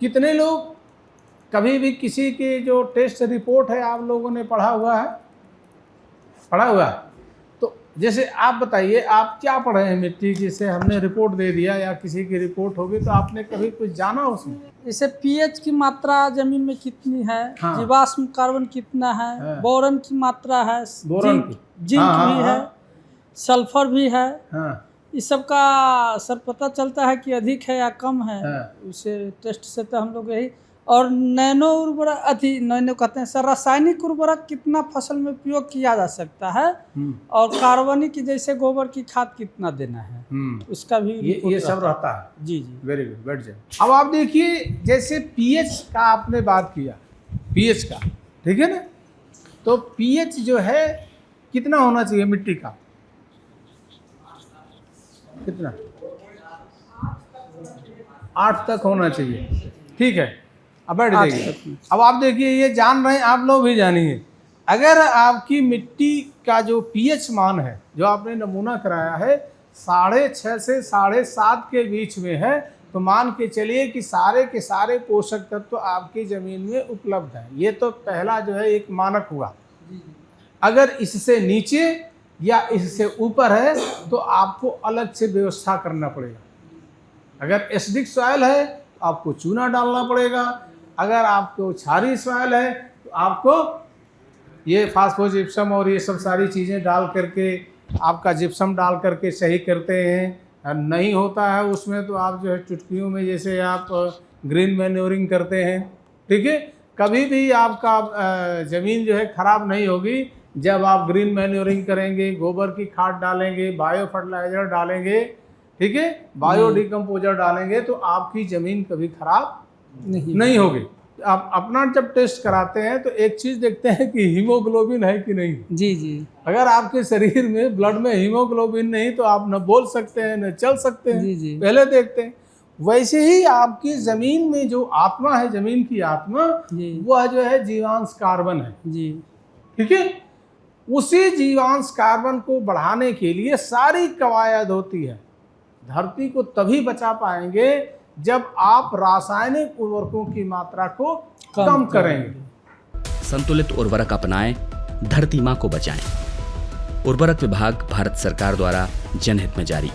कितने लोग कभी भी किसी की जो टेस्ट रिपोर्ट है आप लोगों ने पढ़ा हुआ है? पढ़ा हुआ है? तो जैसे आप बताइए, आप क्या पढ़े हैं मिट्टी की? से हमने रिपोर्ट दे दिया या किसी की रिपोर्ट होगी तो आपने कभी कुछ जाना उसमें? जैसे पीएच की मात्रा जमीन में कितनी है, हाँ। जीवाश्म कार्बन कितना है, हाँ। बोरन की मात्रा है, बोरन की, जिंक हाँ, भी हाँ, है, सल्फर भी है। हाँ, इस सब का सर पता चलता है कि अधिक है या कम है। हाँ। उसे टेस्ट से तो हम लोग यही, और नैनो उर्वरक नैनो कहते हैं सर, रासायनिक उर्वरक कितना फसल में उपयोग किया जा सकता है, और कार्बनिक जैसे गोबर की खाद कितना देना है, उसका भी ये सब रहता है। जी जी, वेरी गुड, बैठ जाए। अब आप देखिए, जैसे पीएच का आपने बात किया, पीएच का, ठीक है ना? तो पीएच जो है कितना होना चाहिए मिट्टी का? कितना? 8 तक होना चाहिए, ठीक है। अब बैठ जाइए। अब आप देखिए, ये जान रहे हैं, आप लोग भी जानिए, अगर आपकी मिट्टी का जो पीएच मान है, जो आपने नमूना कराया है, 6.5 से 7.5 के बीच में है, तो मान के चलिए कि सारे के सारे पोषक तत्व तो आपकी ज़मीन में उपलब्ध हैं। ये तो पहला जो है एक मानक हुआ। अगर इससे नीचे या इससे ऊपर है तो आपको अलग से व्यवस्था करना पड़ेगा। अगर एसिडिक सॉइल है तो आपको चूना डालना पड़ेगा, अगर आपको क्षारीय सॉइल है तो आपको ये फास्फोजिप्सम और ये सब सारी चीज़ें डाल करके, आपका जिप्सम डाल करके सही करते हैं। नहीं होता है उसमें तो आप जो है चुटकियों में जैसे आप ग्रीन मैन्योरिंग करते हैं, ठीक है। कभी भी आपका ज़मीन जो है ख़राब नहीं होगी जब आप ग्रीन मैन्योरिंग करेंगे, गोबर की खाद डालेंगे, बायो फर्टिलाइज़र डालेंगे, ठीक है, बायो डिकम्पोजर डालेंगे, तो आपकी ज़मीन कभी ख़राब नहीं होगी। आप अपना जब टेस्ट कराते हैं तो एक चीज़ देखते हैं कि हीमोग्लोबिन है कि नहीं। जी जी, अगर आपके शरीर में ब्लड में हीमोग्लोबिन नहीं तो आप न बोल सकते हैं न चल सकते हैं। जी जी, पहले देखते हैं। वैसे ही आपकी ज़मीन में जो आत्मा है, ज़मीन की आत्मा, वह जो है जीवांश कार्बन है जी, ठीक है। उसी जीवांश कार्बन को बढ़ाने के लिए सारी कवायद होती है। धरती को तभी बचा पाएंगे जब आप रासायनिक उर्वरकों की मात्रा को कम करेंगे। संतुलित उर्वरक अपनाएं, धरती मां को बचाएं। उर्वरक विभाग, भारत सरकार द्वारा जनहित में जारी।